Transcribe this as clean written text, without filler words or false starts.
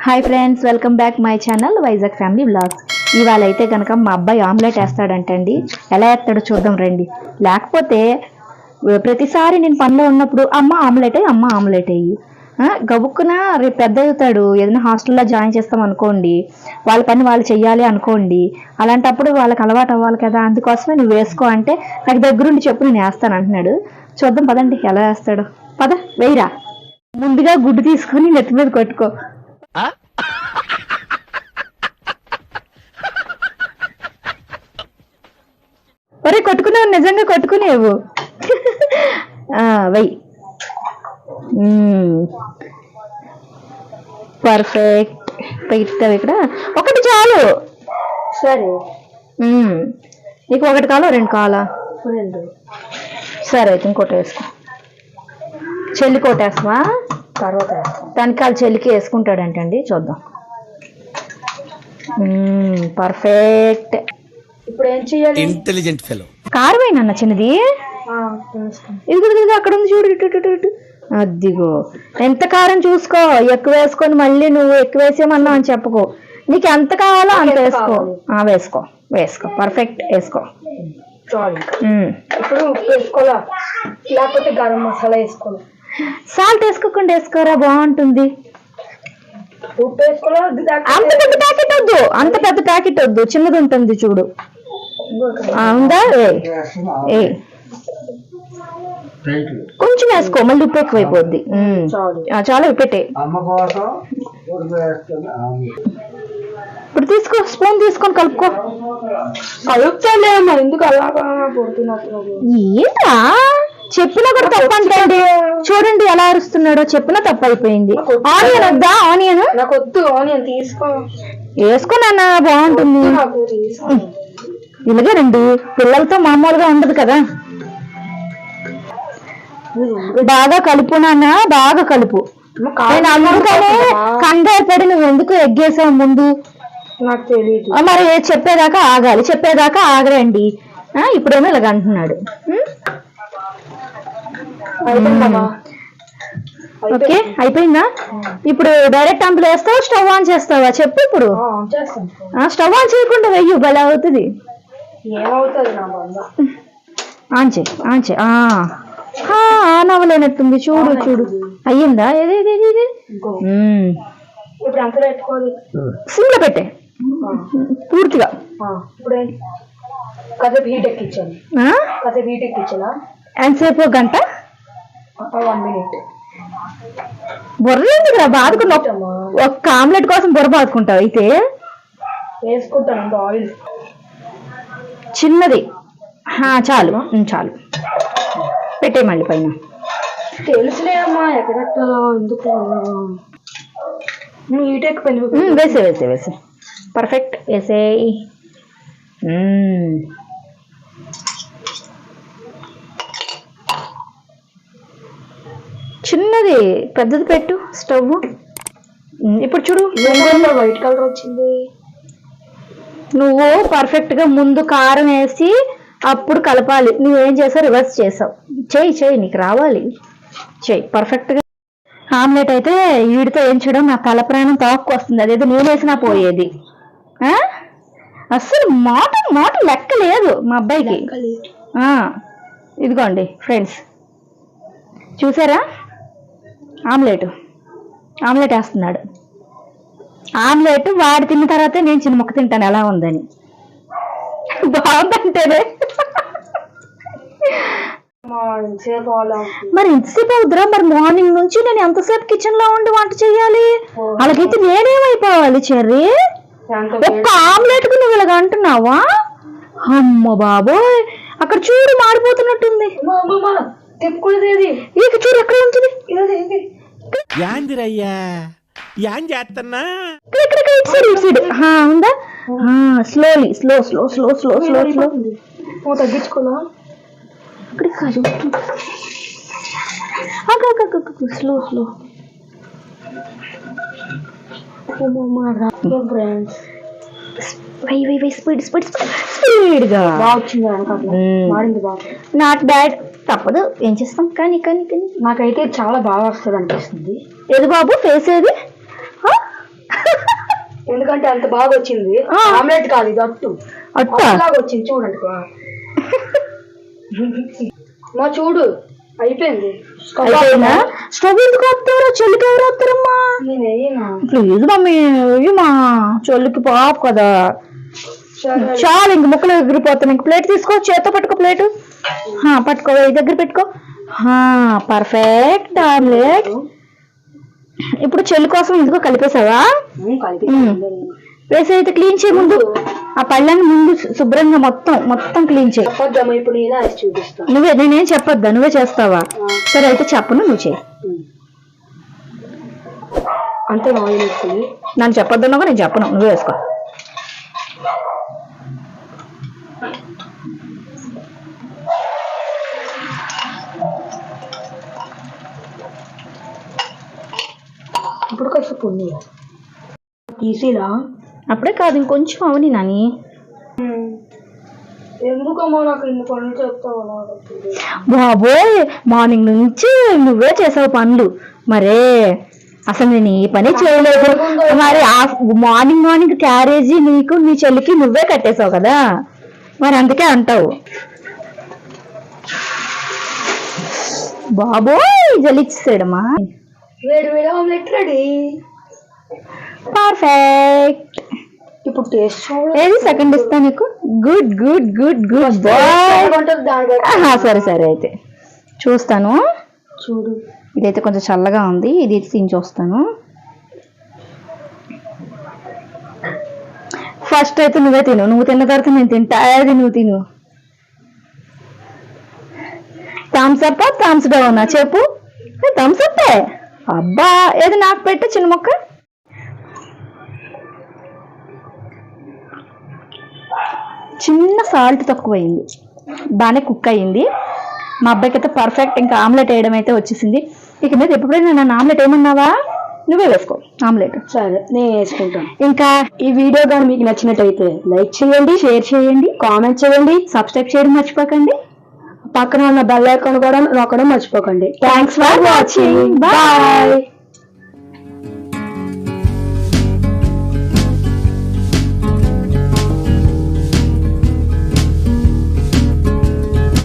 Hi friends, welcome back my channel Vizag family vlogs. ఇవాళ అయితే కనుక మా అబ్బాయి ఆమ్లెట్ వేస్తాడంటండి. ఎలా వేస్తాడో చూద్దాం రండి. లేకపోతే ప్రతిసారి నేను పనిలో ఉన్నప్పుడు అమ్మ ఆమ్లెట్ వేయి గబుక్కున రేపు పెద్ద అవుతాడు. ఏదైనా హాస్టల్లో జాయిన్ చేస్తాం అనుకోండి, వాళ్ళ పని వాళ్ళు చెయ్యాలి అనుకోండి. అలాంటప్పుడు వాళ్ళకి అలవాటు అవ్వాలి కదా, అందుకోసమే నువ్వు వేసుకో అంటే నాకు దగ్గరుండి చెప్పు నేను వేస్తాను అంటున్నాడు. చూద్దాం పదండి ఎలా వేస్తాడు. పద వేయరా. ముందుగా గుడ్డు తీసుకొని నెత్తి మీద కొట్టుకో. ఒరే కొట్టుకునేవు, నిజంగా కొట్టుకునేవు. వెయ్యి. పర్ఫెక్ట్. పెట్టావు ఇక్కడ. ఒకటి చాలు. సరే. నీకు ఒకటి కావాలా రెండు కావాలా? రెండు. సరే అయితే ఇంకోటి వేసుకో. చెల్లి కొట్టేస్తావా? తర్వాత దానికి వాళ్ళ చెల్లికి వేసుకుంటాడంటండి. చూద్దాం. పర్ఫెక్ట్. ఇప్పుడు ఏం చెయ్యాలి? Intelligent fellow. కారమేనన్న చిన్నది. ఇది అక్కడ ఉంది చూడు. ఇటు అదిగో. ఎంత కారం చూసుకో. ఎక్కువ వేసుకొని మళ్ళీ నువ్వు ఎక్కువ వేసేమన్నా అని చెప్పుకో. నీకు ఎంత కావాలో అంత వేసుకో. వేసుకో వేసుకో. పర్ఫెక్ట్. వేసుకో. ఇప్పుడు ఉప్పు వేసుకోవాలా లేకపోతే గరం మసాలా వేసుకోవాలి? సాల్ట్ వేసుకోకుండా వేసుకోరా, బాగుంటుంది. ఉప్పు వేసుకోవాలా? అంత పెద్ద ప్యాకెట్ వద్దు, అంత పెద్ద ప్యాకెట్ వద్దు, చిన్నది ఉంటుంది చూడు. ఉందా? కొంచెం వేసుకో, మళ్ళీ ఉప్పు ఎక్కువ అయిపోద్ది. చాలా ఉప్పెట్టే. ఇప్పుడు తీసుకో, స్పూన్ తీసుకొని కలుపుకో. కలుపుతాలేమ్మా, ఎందుకు అలాగా పోతున్నట్టు? ఏంటా చెప్పినా కూడా తప్పు అంటే చూడండి ఎలా అరుస్తున్నాడో. చెప్పినా తప్పు అయిపోయింది. ఆనియన్ వద్దా? ఆనియన్ నాకు వద్దు. ఆనియన్ తీసుకో. వేసుకోనన్నా బాగుంటుంది. ఇలాగే రండి, పిల్లలతో మామూలుగా ఉండదు కదా. బాగా కలుపు నాన్న, బాగా కలుపు. నేను అందుకనే కంగారు పడి నువ్వు ఎందుకు ఎగ్గేసావు ముందు నాకు తెలియదు. మరి చెప్పేదాకా ఆగాలి, చెప్పేదాకా ఆగరండి. ఇప్పుడేమో ఇలాగ అంటున్నాడు. ఓకే అయిపోయిందా? ఇప్పుడు డైరెక్ట్ అంతలో వేస్తావా, స్టవ్ ఆన్ చేస్తావా చెప్పు. ఇప్పుడు స్టవ్ ఆన్ చేయకుండా వెయ్యి, భలే అవుతుంది. ఆన్ చేయి, ఆన్ చేయి. ఆన్ అవ్వలేనట్టుంది. చూడు చూడు, అయ్యిందా? సిమ్ లో పెట్టే పూర్తిగా. కాసేపు హీట్ ఎక్కించాను. కాసేపు హీట్ ఎక్కించాలా? ఎంతసేపు? గంట? 1 minute. బుర్ర ఎందుకు బాదుకున్నావు? ఒక్క ఆమ్లెట్ కోసం బుర్ర బాదుకుంటావు అయితే? వేసుకుంటాను ఆయిల్ చిన్నది. చాలు చాలు, పెట్టే మళ్ళీ పైన. తెలుసులేమ్మా ఎక్కడ ఎందుకు. హీట్ ఎక్కిపోయింది. వేసే వేసే వేసే. పర్ఫెక్ట్. వేసేయి. చిన్నది, పెద్దది పెట్టు స్టవ్. ఇప్పుడు చూడు వైట్ కలర్ వచ్చింది. నువ్వు పర్ఫెక్ట్ గా ముందు కారం వేసి అప్పుడు కలపాలి. నువ్వేం చేసావు? రివర్స్ చేసావు. చెయ్యి, నీకు రావాలి. చెయ్యి పర్ఫెక్ట్ గా. ఆమ్లెట్ అయితే వీడితో ఏం చేయడం నా తల ప్రాణం తాక్కు వస్తుంది. అదేదో నేను వేసినా పోయేది. అస్సలు మాట లెక్క లేదు మా అబ్బాయికి. ఇదిగోండి ఫ్రెండ్స్, చూసారా? ఆమ్లెట్ వేస్తున్నాడు. ఆమ్లెట్ వాడు తిన్న తర్వాతే నేను చిన్న ముక్క తింటాను ఎలా ఉందని. బాగుందంటేనే. మరి ఎంతసేపు అవుతురా? మరి మార్నింగ్ నుంచి నేను ఎంతసేపు కిచెన్ లో ఉండి వంట చెయ్యాలి? అలాగైతే నేనేమైపోవాలి చెర్రీ? ఒక్క ఆమ్లెట్ కు నువ్వు ఇలాగ అంటున్నావా? అమ్మ బాబోయ్, అక్కడ చూడు మాడిపోతున్నట్టుంది. ఇక చూడు ఎక్కడ ఉంటుంది. ఉందా? Slowly, slow slow slow slow slow slow తగ్గించుకోవాలా? Slow slow. స్పీడ్ గా. Not bad. తప్పదు, ఏం చేస్తాం. కానీ కానీ కానీ నాకైతే చాలా బాగా వస్తుంది అనిపిస్తుంది. ఏది బాబు ఫేస్ ఏది? ఎందుకంటే అంత బాగా వచ్చింది. ఆ. ఆమ్లెట్ కాదు ఇది, అట్టు అట్ట లాగా వచ్చింది చూడండి. మా చూడు అయిపోయింది. అయిపోయిందా? స్టవ్ ఎందుకు ఆపుతారు? చెల్లికి ఎవరు ఆపుతారమ్మా? నేనేనా ప్లీజ్ మమ్మీ మా చెల్లికి పాప కదా. సరే చాలు ఇంక ముక్కలు ఎగిరిపోతాను. ఇంక ప్లేట్ తీసుకో, చేత్తో పట్టుకో ప్లేట్. పట్టుకో, ఈ దగ్గర పెట్టుకో. Perfect omelette. ఇప్పుడు చెల్లి కోసం ఎందుకో కలిపేసావా? వేసి అయితే క్లీన్ చేయ ముందు. ఆ పళ్ళని ముందు శుభ్రంగా మొత్తం క్లీన్ చేయి. చెప్పొద్దామా ఇప్పుడు? నేనే వేసి చూపిస్తాను. నేనేం చెప్పొద్దా? నువ్వే చేస్తావా? సరే అయితే చెప్పను, నువ్వు చేయి. అంతే ఆయిల్ వేసుకుని. నన్ను చెప్పొద్దన్నావు, నేను చెప్పను, నువ్వే వేసుకో. ఇప్పుడు కొంచెం పొండి తీసిరా. అప్పుడే కాదు, ఇంకొంచెం అవని నాని. ఎందుకమ్మా నాకు ఇన్ని పనులు చెప్తావు? బాబోయ్, మార్నింగ్ నుంచి నువ్వే చేసావు పనులు. మరే అసలు నేను ఈ పని చేయలేదు. మరి మార్నింగ్ క్యారేజీ నీకు నీ చెల్లికి నువ్వే కట్టేసావు కదా, మరి అందుకే అంటావు. బాబోయ్ జలిచ్చేసాడమ్మా. వేడి వేడి ఆమ్లెట్ రెడీ. పర్ఫెక్ట్. ఇప్పుడు టేస్ట్ చూడండి. ఏది సెకండ్ ఇస్తా నీకు. Good good good good boy. సరే అయితే చూస్తాను. చూడు, ఇదైతే కొంచెం చల్లగా ఉంది, ఇది తిని చూస్తాను. ఫస్ట్ అయితే నువ్వే తిను, నువ్వు తిన్న తర్వాత నేను తింటా. అది నువ్వు తిను. థమ్స్ అప్ థమ్స్ డౌనా చెప్పు? థమ్స్ అప్పే. అబ్బా, ఏది నాకు పెట్టు చిన్న మొక్క. చిన్న సాల్ట్ తక్కువైంది, బాగానే కుక్ అయ్యింది. మా అబ్బాయికి అయితే పర్ఫెక్ట్. ఇంకా ఆమ్లెట్ వేయడం అయితే వచ్చేసింది. ఇక మీద ఎప్పుడైనా నన్ను ఆమ్లెట్ ఏమన్నావా? నువ్వే వేసుకో ఆమ్లెట్. సరే నేను వేసుకుంటాను. ఇంకా ఈ వీడియో కానీ మీకు నచ్చినట్టయితే లైక్ చేయండి, షేర్ చేయండి, కామెంట్ చేయండి, సబ్స్క్రైబ్ చేయడం మర్చిపోకండి. పక్కన ఉన్న బెల్ ఐకాన్ కూడా నొక్కడం మర్చిపోకండి. Thanks for watching. బాయ్.